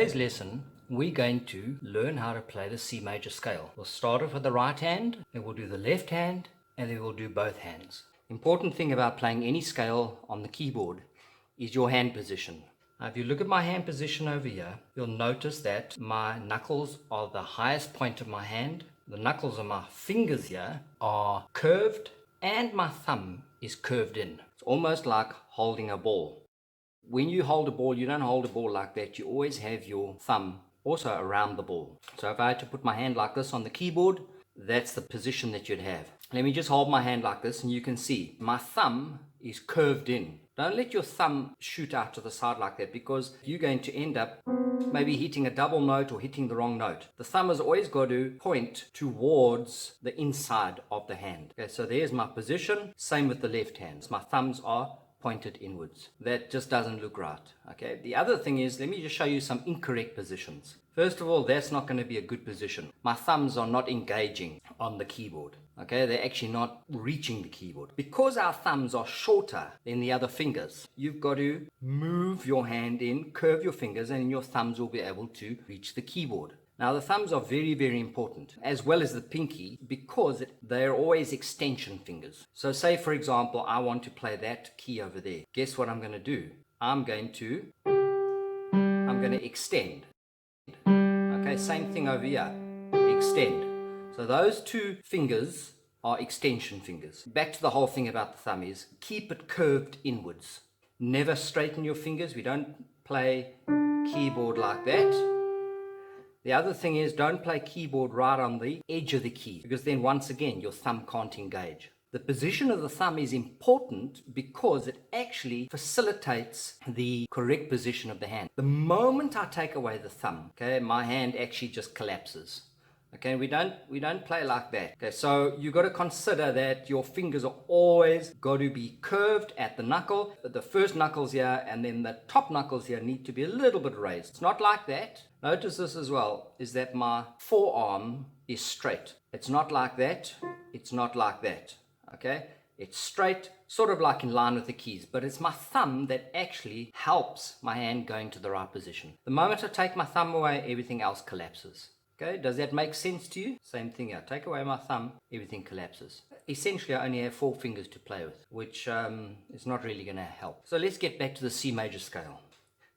today's lesson, we're going to learn how to play the C major scale. We'll start off with the right hand, then we'll do the left hand, and then we'll do both hands. Important thing about playing any scale on the keyboard is your hand position. Now, if you look at my hand position over here, you'll notice that my knuckles are the highest point of my hand. The knuckles of my fingers here are curved, and my thumb is curved in. It's almost like holding a ball. When you hold a ball, you don't hold a ball like that. You always have your thumb also around the ball. So if I had to put my hand like this on the keyboard, that's the position that you'd have. Let me just hold my hand like this and you can see my thumb is curved in. Don't let your thumb shoot out to the side like that, because you're going to end up maybe hitting a double note or hitting the wrong note. The thumb has always got to point towards the inside of the hand. Okay, so there's my position. Same with the left hand. My thumbs are pointed inwards. That just doesn't look right. Okay, the other thing is, let me just show you some incorrect positions. First of all, that's not going to be a good position. My thumbs are not engaging on the keyboard. Okay, they're actually not reaching the keyboard. Because our thumbs are shorter than the other fingers, you've got to move your hand in, curve your fingers, and your thumbs will be able to reach the keyboard. Now, the thumbs are very, very important, as well as the pinky, because they're always extension fingers. So say, for example, I want to play that key over there. Guess what I'm going to do? I'm going to extend. Okay, same thing over here. Extend. So those two fingers are extension fingers. Back to the whole thing about the thumb is, keep it curved inwards. Never straighten your fingers. We don't play keyboard like that. The other thing is, don't play keyboard right on the edge of the key, because then once again your thumb can't engage. The position of the thumb is important because it actually facilitates the correct position of the hand. The moment I take away the thumb, okay, my hand actually just collapses. Okay, we don't play like that. Okay, so you got to consider that your fingers are always got to be curved at the knuckle. The first knuckles here and then the top knuckles here need to be a little bit raised. It's not like that. Notice this as well, is that my forearm is straight. It's not like that. It's not like that. Okay, it's straight, sort of like in line with the keys, but it's my thumb that actually helps my hand going to the right position. The moment I take my thumb away, everything else collapses. Okay, does that make sense to you? Same thing here. Take away my thumb, everything collapses. Essentially, I only have 4 fingers to play with, which is not really going to help. So let's get back to the C major scale.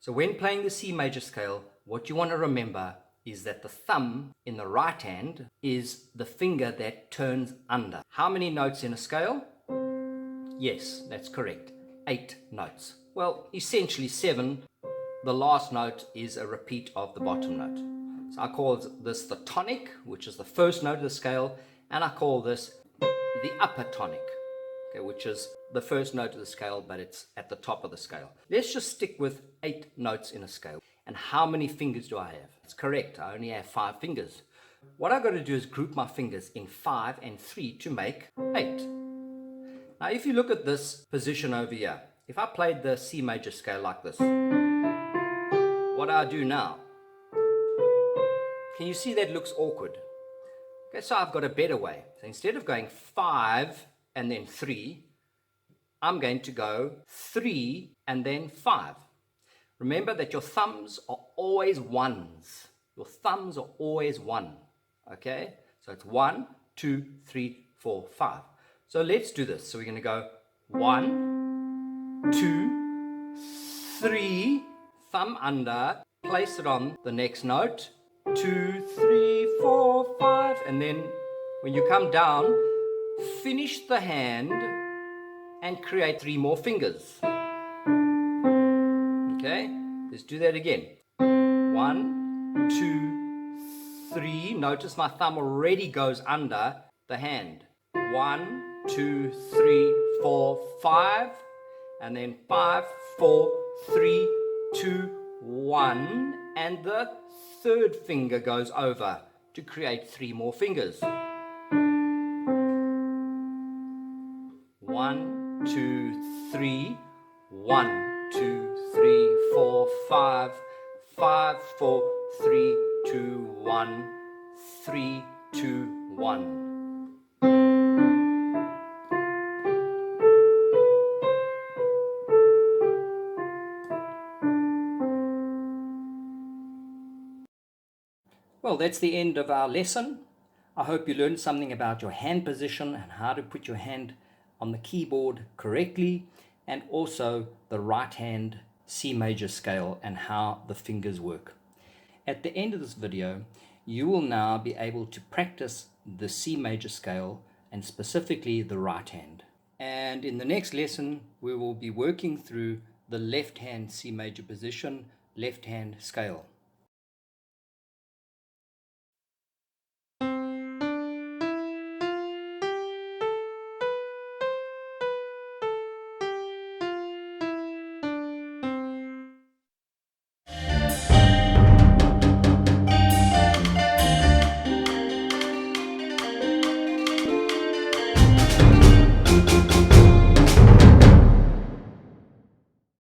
So when playing the C major scale, what you want to remember is that the thumb in the right hand is the finger that turns under. How many notes in a scale? Yes, that's correct. 8 notes. Well, essentially 7. The last note is a repeat of the bottom note. So I call this the tonic, which is the first note of the scale, and I call this the upper tonic, okay, which is the first note of the scale, but it's at the top of the scale. Let's just stick with 8 notes in a scale. And how many fingers do I have? It's correct, I only have 5 fingers. What I've got to do is group my fingers in 5 and 3 to make 8. Now, if you look at this position over here, if I played the C major scale like this, what do I do now? Can you see that looks awkward? Okay, so I've got a better way. So instead of going 5 and then 3, I'm going to go 3 and then 5. Remember that your thumbs are always ones. Your thumbs are always 1. Okay? So it's 1, 2, 3, 4, 5. So let's do this. So we're going to go 1, 2, 3, thumb under, place it on the next note. 2, 3, 4, 5, and then when you come down, finish the hand and create 3 more fingers. Okay, let's do that again. 1, 2, 3. Notice my thumb already goes under the hand. 1, 2, 3, 4, 5, and then 5, 4, 3, 2, 1, and the third finger goes over to create 3 more fingers. 1, 2, 3, 1, 2, 3, 4, 5, 5, 4, 3, 2, 1, 3, 2, 1. Well, that's the end of our lesson. I hope you learned something about your hand position and how to put your hand on the keyboard correctly, and also the right hand C major scale and how the fingers work. At the end of this video, you will now be able to practice the C major scale and specifically the right hand. And in the next lesson, we will be working through the left hand C major position, left hand scale.